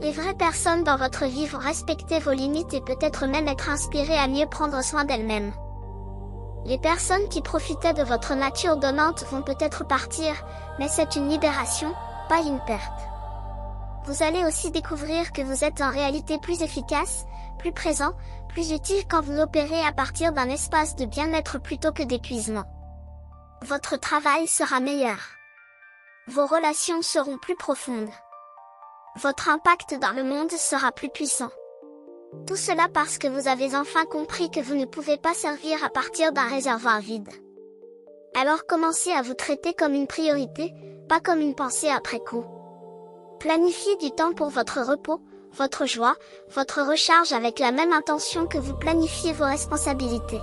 Les vraies personnes dans votre vie vont respecter vos limites et peut-être même être inspirées à mieux prendre soin d'elles-mêmes. Les personnes qui profitaient de votre nature donnante vont peut-être partir, mais c'est une libération, pas une perte. Vous allez aussi découvrir que vous êtes en réalité plus efficace, plus présent, plus utile quand vous opérez à partir d'un espace de bien-être plutôt que d'épuisement. Votre travail sera meilleur. Vos relations seront plus profondes. Votre impact dans le monde sera plus puissant. Tout cela parce que vous avez enfin compris que vous ne pouvez pas servir à partir d'un réservoir vide. Alors commencez à vous traiter comme une priorité, pas comme une pensée après coup. Planifiez du temps pour votre repos, votre joie, votre recharge avec la même intention que vous planifiez vos responsabilités.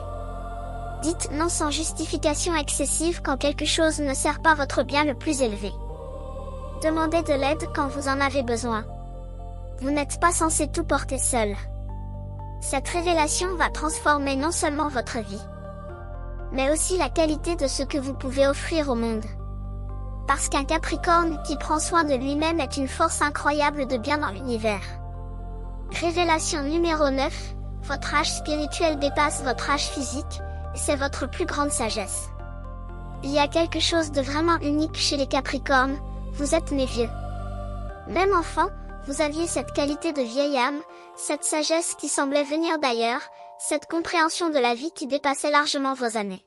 Dites non sans justification excessive quand quelque chose ne sert pas votre bien le plus élevé. Demandez de l'aide quand vous en avez besoin. Vous n'êtes pas censé tout porter seul. Cette révélation va transformer non seulement votre vie, mais aussi la qualité de ce que vous pouvez offrir au monde. Parce qu'un Capricorne qui prend soin de lui-même est une force incroyable de bien dans l'univers. Révélation numéro 9, votre âge spirituel dépasse votre âge physique, et c'est votre plus grande sagesse. Il y a quelque chose de vraiment unique chez les Capricornes, vous êtes nés vieux. Même enfant, vous aviez cette qualité de vieille âme, cette sagesse qui semblait venir d'ailleurs, cette compréhension de la vie qui dépassait largement vos années.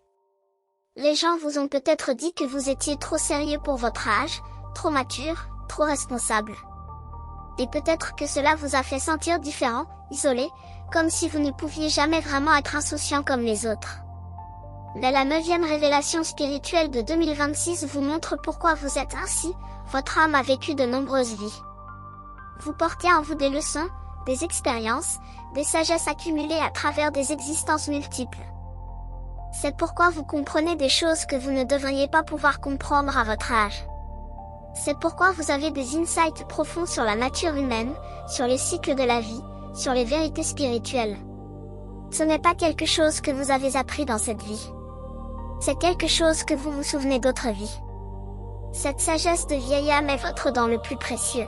Les gens vous ont peut-être dit que vous étiez trop sérieux pour votre âge, trop mature, trop responsable. Et peut-être que cela vous a fait sentir différent, isolé, comme si vous ne pouviez jamais vraiment être insouciant comme les autres. Mais la 9e révélation spirituelle de 2026 vous montre pourquoi vous êtes ainsi, votre âme a vécu de nombreuses vies. Vous portez en vous des leçons, des expériences, des sagesses accumulées à travers des existences multiples. C'est pourquoi vous comprenez des choses que vous ne devriez pas pouvoir comprendre à votre âge. C'est pourquoi vous avez des insights profonds sur la nature humaine, sur les cycles de la vie, sur les vérités spirituelles. Ce n'est pas quelque chose que vous avez appris dans cette vie. C'est quelque chose que vous vous souvenez d'autres vies. Cette sagesse de vieille âme est votre don le plus précieux.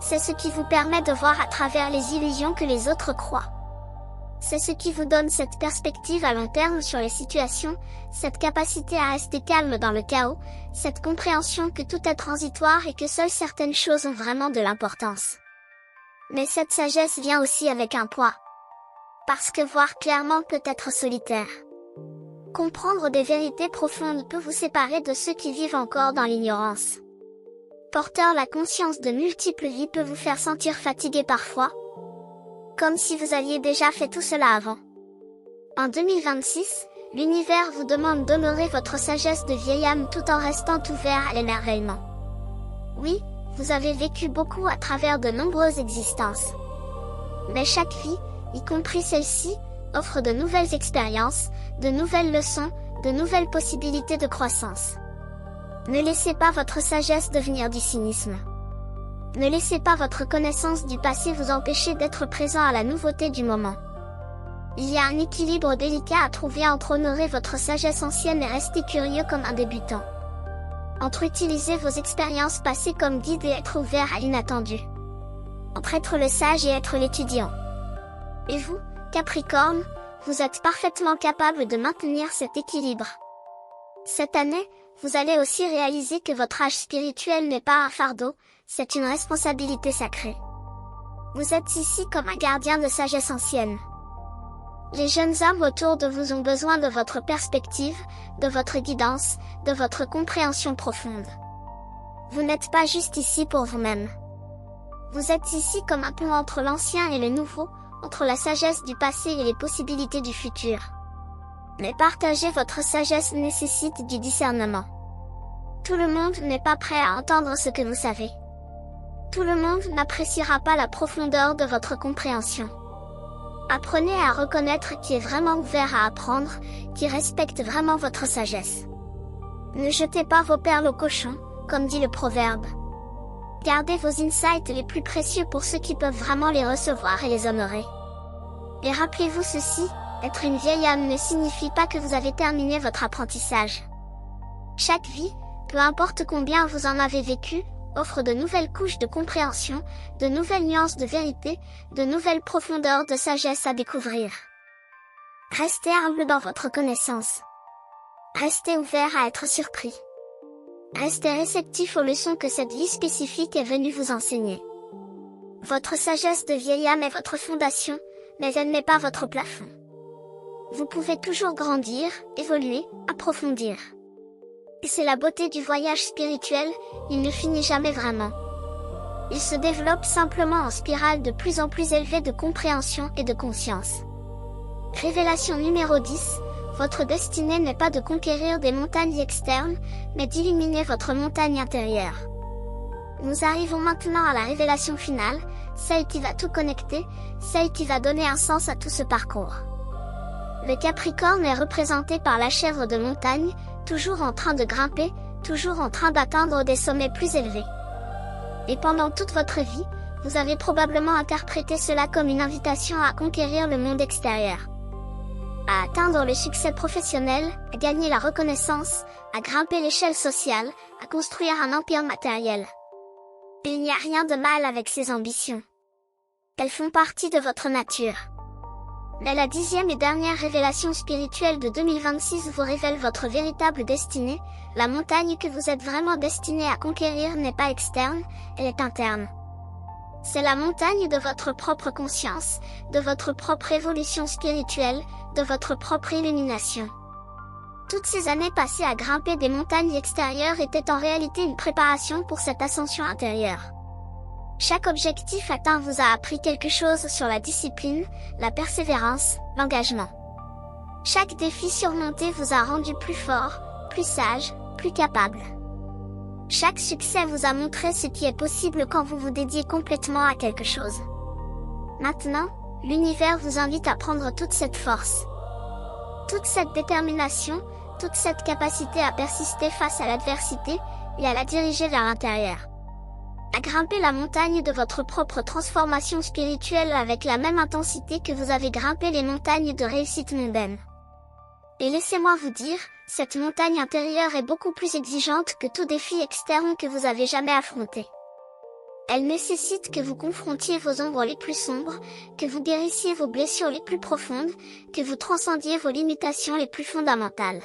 C'est ce qui vous permet de voir à travers les illusions que les autres croient. C'est ce qui vous donne cette perspective à long terme sur les situations, cette capacité à rester calme dans le chaos, cette compréhension que tout est transitoire et que seules certaines choses ont vraiment de l'importance. Mais cette sagesse vient aussi avec un poids. Parce que voir clairement peut être solitaire. Comprendre des vérités profondes peut vous séparer de ceux qui vivent encore dans l'ignorance. Porteur la conscience de multiples vies peut vous faire sentir fatigué parfois, comme si vous aviez déjà fait tout cela avant. En 2026, l'univers vous demande d'honorer votre sagesse de vieille âme tout en restant ouvert à l'émerveillement. Oui, vous avez vécu beaucoup à travers de nombreuses existences. Mais chaque vie, y compris celle-ci, offre de nouvelles expériences, de nouvelles leçons, de nouvelles possibilités de croissance. Ne laissez pas votre sagesse devenir du cynisme. Ne laissez pas votre connaissance du passé vous empêcher d'être présent à la nouveauté du moment. Il y a un équilibre délicat à trouver entre honorer votre sagesse ancienne et rester curieux comme un débutant. Entre utiliser vos expériences passées comme guide et être ouvert à l'inattendu. Entre être le sage et être l'étudiant. Et vous, Capricorne, vous êtes parfaitement capable de maintenir cet équilibre. Cette année, vous allez aussi réaliser que votre âge spirituel n'est pas un fardeau, c'est une responsabilité sacrée. Vous êtes ici comme un gardien de sagesse ancienne. Les jeunes hommes autour de vous ont besoin de votre perspective, de votre guidance, de votre compréhension profonde. Vous n'êtes pas juste ici pour vous-même. Vous êtes ici comme un pont entre l'ancien et le nouveau, entre la sagesse du passé et les possibilités du futur. Mais partager votre sagesse nécessite du discernement. Tout le monde n'est pas prêt à entendre ce que vous savez. Tout le monde n'appréciera pas la profondeur de votre compréhension. Apprenez à reconnaître qui est vraiment ouvert à apprendre, qui respecte vraiment votre sagesse. Ne jetez pas vos perles au cochon, comme dit le proverbe. Gardez vos insights les plus précieux pour ceux qui peuvent vraiment les recevoir et les honorer. Et rappelez-vous ceci, être une vieille âme ne signifie pas que vous avez terminé votre apprentissage. Chaque vie, peu importe combien vous en avez vécu, offre de nouvelles couches de compréhension, de nouvelles nuances de vérité, de nouvelles profondeurs de sagesse à découvrir. Restez humble dans votre connaissance. Restez ouvert à être surpris. Restez réceptif aux leçons que cette vie spécifique est venue vous enseigner. Votre sagesse de vieille âme est votre fondation, mais elle n'est pas votre plafond. Vous pouvez toujours grandir, évoluer, approfondir. Et c'est la beauté du voyage spirituel, il ne finit jamais vraiment. Il se développe simplement en spirale de plus en plus élevée de compréhension et de conscience. Révélation numéro 10, votre destinée n'est pas de conquérir des montagnes externes, mais d'illuminer votre montagne intérieure. Nous arrivons maintenant à la révélation finale, celle qui va tout connecter, celle qui va donner un sens à tout ce parcours. Le Capricorne est représenté par la chèvre de montagne, toujours en train de grimper, toujours en train d'atteindre des sommets plus élevés. Et pendant toute votre vie, vous avez probablement interprété cela comme une invitation à conquérir le monde extérieur. À atteindre le succès professionnel, à gagner la reconnaissance, à grimper l'échelle sociale, à construire un empire matériel. Il n'y a rien de mal avec ces ambitions. Elles font partie de votre nature. Mais la 10e et dernière révélation spirituelle de 2026 vous révèle votre véritable destinée, la montagne que vous êtes vraiment destiné à conquérir n'est pas externe, elle est interne. C'est la montagne de votre propre conscience, de votre propre évolution spirituelle, de votre propre illumination. Toutes ces années passées à grimper des montagnes extérieures étaient en réalité une préparation pour cette ascension intérieure. Chaque objectif atteint vous a appris quelque chose sur la discipline, la persévérance, l'engagement. Chaque défi surmonté vous a rendu plus fort, plus sage, plus capable. Chaque succès vous a montré ce qui est possible quand vous vous dédiez complètement à quelque chose. Maintenant, l'univers vous invite à prendre toute cette force, toute cette détermination, toute cette capacité à persister face à l'adversité et à la diriger vers l'intérieur. À grimper la montagne de votre propre transformation spirituelle avec la même intensité que vous avez grimpé les montagnes de réussite mondaine. Et laissez-moi vous dire, cette montagne intérieure est beaucoup plus exigeante que tout défi externe que vous avez jamais affronté. Elle nécessite que vous confrontiez vos ombres les plus sombres, que vous guérissiez vos blessures les plus profondes, que vous transcendiez vos limitations les plus fondamentales.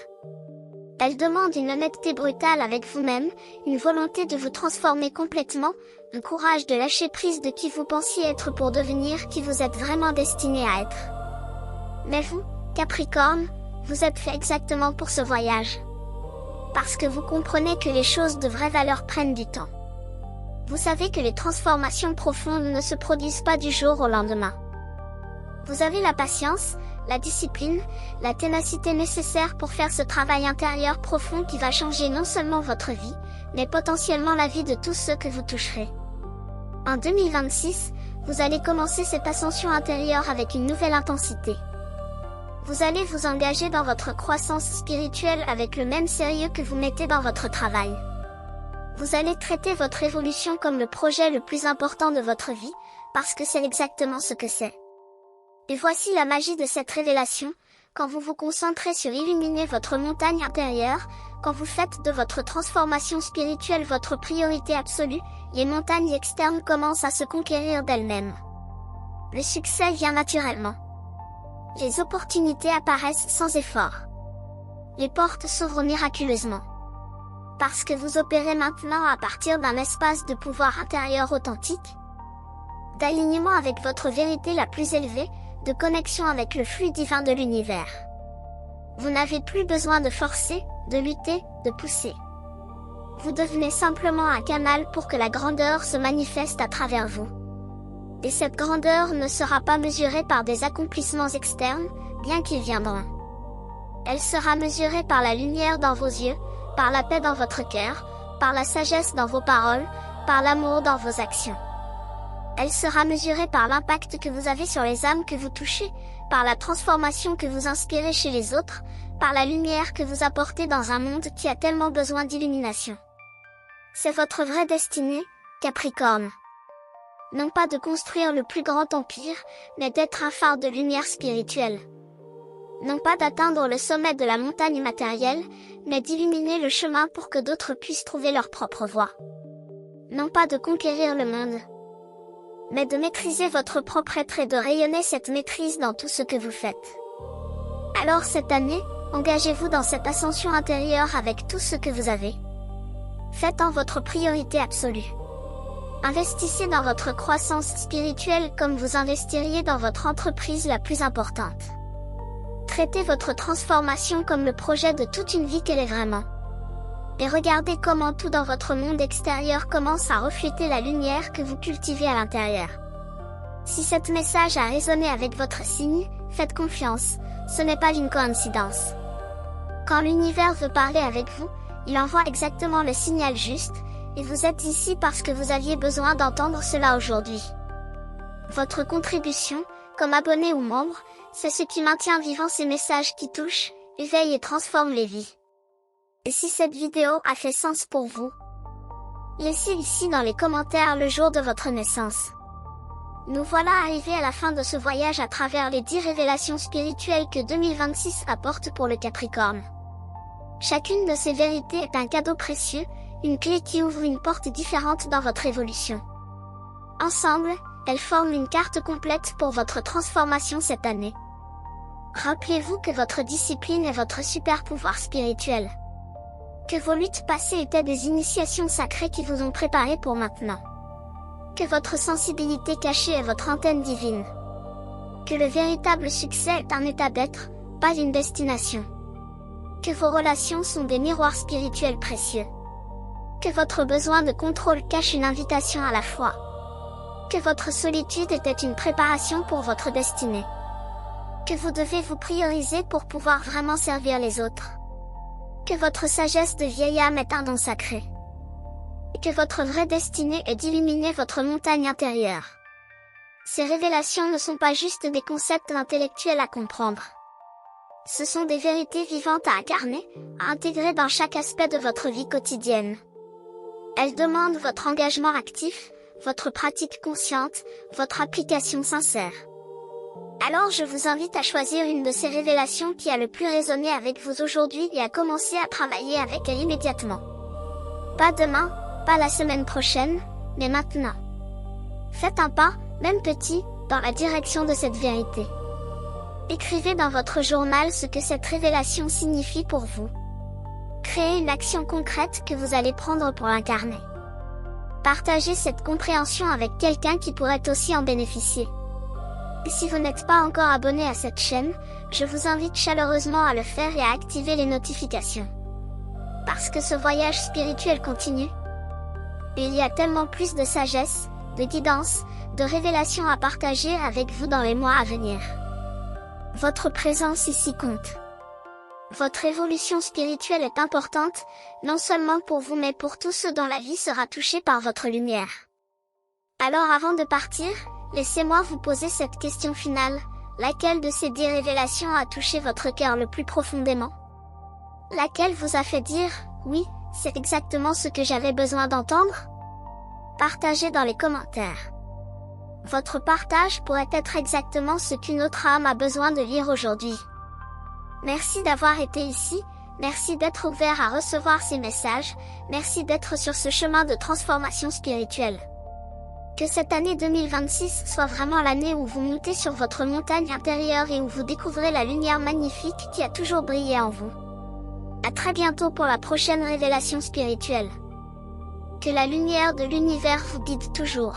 Elle demande une honnêteté brutale avec vous-même, une volonté de vous transformer complètement, un courage de lâcher prise de qui vous pensiez être pour devenir qui vous êtes vraiment destiné à être. Mais vous, Capricorne, vous êtes fait exactement pour ce voyage. Parce que vous comprenez que les choses de vraie valeur prennent du temps. Vous savez que les transformations profondes ne se produisent pas du jour au lendemain. Vous avez la patience, la discipline, la ténacité nécessaire pour faire ce travail intérieur profond qui va changer non seulement votre vie, mais potentiellement la vie de tous ceux que vous toucherez. En 2026, vous allez commencer cette ascension intérieure avec une nouvelle intensité. Vous allez vous engager dans votre croissance spirituelle avec le même sérieux que vous mettez dans votre travail. Vous allez traiter votre évolution comme le projet le plus important de votre vie, parce que c'est exactement ce que c'est. Et voici la magie de cette révélation, quand vous vous concentrez sur illuminer votre montagne intérieure, quand vous faites de votre transformation spirituelle votre priorité absolue, les montagnes externes commencent à se conquérir d'elles-mêmes. Le succès vient naturellement. Les opportunités apparaissent sans effort. Les portes s'ouvrent miraculeusement. Parce que vous opérez maintenant à partir d'un espace de pouvoir intérieur authentique, d'alignement avec votre vérité la plus élevée, de connexion avec le flux divin de l'univers. Vous n'avez plus besoin de forcer, de lutter, de pousser. Vous devenez simplement un canal pour que la grandeur se manifeste à travers vous. Et cette grandeur ne sera pas mesurée par des accomplissements externes, bien qu'ils viendront. Elle sera mesurée par la lumière dans vos yeux, par la paix dans votre cœur, par la sagesse dans vos paroles, par l'amour dans vos actions. Elle sera mesurée par l'impact que vous avez sur les âmes que vous touchez, par la transformation que vous inspirez chez les autres, par la lumière que vous apportez dans un monde qui a tellement besoin d'illumination. C'est votre vraie destinée, Capricorne. Non pas de construire le plus grand empire, mais d'être un phare de lumière spirituelle. Non pas d'atteindre le sommet de la montagne matérielle, mais d'illuminer le chemin pour que d'autres puissent trouver leur propre voie. Non pas de conquérir le monde, mais de maîtriser votre propre être et de rayonner cette maîtrise dans tout ce que vous faites. Alors cette année, engagez-vous dans cette ascension intérieure avec tout ce que vous avez. Faites-en votre priorité absolue. Investissez dans votre croissance spirituelle comme vous investiriez dans votre entreprise la plus importante. Traitez votre transformation comme le projet de toute une vie qu'elle est vraiment. Et regardez comment tout dans votre monde extérieur commence à refléter la lumière que vous cultivez à l'intérieur. Si cet message a résonné avec votre signe, faites confiance, ce n'est pas une coïncidence. Quand l'univers veut parler avec vous, il envoie exactement le signal juste, et vous êtes ici parce que vous aviez besoin d'entendre cela aujourd'hui. Votre contribution, comme abonné ou membre, c'est ce qui maintient vivant ces messages qui touchent, éveillent et transforment les vies. Et si cette vidéo a fait sens pour vous, laissez ici dans les commentaires le jour de votre naissance. Nous voilà arrivés à la fin de ce voyage à travers les 10 révélations spirituelles que 2026 apporte pour le Capricorne. Chacune de ces vérités est un cadeau précieux, une clé qui ouvre une porte différente dans votre évolution. Ensemble, elles forment une carte complète pour votre transformation cette année. Rappelez-vous que votre discipline est votre super pouvoir spirituel. Que vos luttes passées étaient des initiations sacrées qui vous ont préparé pour maintenant. Que votre sensibilité cachée est votre antenne divine. Que le véritable succès est un état d'être, pas une destination. Que vos relations sont des miroirs spirituels précieux. Que votre besoin de contrôle cache une invitation à la foi. Que votre solitude était une préparation pour votre destinée. Que vous devez vous prioriser pour pouvoir vraiment servir les autres. Que votre sagesse de vieille âme est un don sacré. Et que votre vraie destinée est d'illuminer votre montagne intérieure. Ces révélations ne sont pas juste des concepts intellectuels à comprendre. Ce sont des vérités vivantes à incarner, à intégrer dans chaque aspect de votre vie quotidienne. Elles demandent votre engagement actif, votre pratique consciente, votre application sincère. Alors je vous invite à choisir une de ces révélations qui a le plus résonné avec vous aujourd'hui et à commencer à travailler avec elle immédiatement. Pas demain, pas la semaine prochaine, mais maintenant. Faites un pas, même petit, dans la direction de cette vérité. Écrivez dans votre journal ce que cette révélation signifie pour vous. Créez une action concrète que vous allez prendre pour l'incarner. Partagez cette compréhension avec quelqu'un qui pourrait aussi en bénéficier. Et si vous n'êtes pas encore abonné à cette chaîne, je vous invite chaleureusement à le faire et à activer les notifications. Parce que ce voyage spirituel continue. Et il y a tellement plus de sagesse, de guidance, de révélations à partager avec vous dans les mois à venir. Votre présence ici compte. Votre évolution spirituelle est importante, non seulement pour vous mais pour tous ceux dont la vie sera touchée par votre lumière. Alors avant de partir, laissez-moi vous poser cette question finale, laquelle de ces 10 révélations a touché votre cœur le plus profondément? Laquelle vous a fait dire, oui, c'est exactement ce que j'avais besoin d'entendre? Partagez dans les commentaires. Votre partage pourrait être exactement ce qu'une autre âme a besoin de lire aujourd'hui. Merci d'avoir été ici, merci d'être ouvert à recevoir ces messages, merci d'être sur ce chemin de transformation spirituelle. Que cette année 2026 soit vraiment l'année où vous montez sur votre montagne intérieure et où vous découvrez la lumière magnifique qui a toujours brillé en vous. À très bientôt pour la prochaine révélation spirituelle. Que la lumière de l'univers vous guide toujours.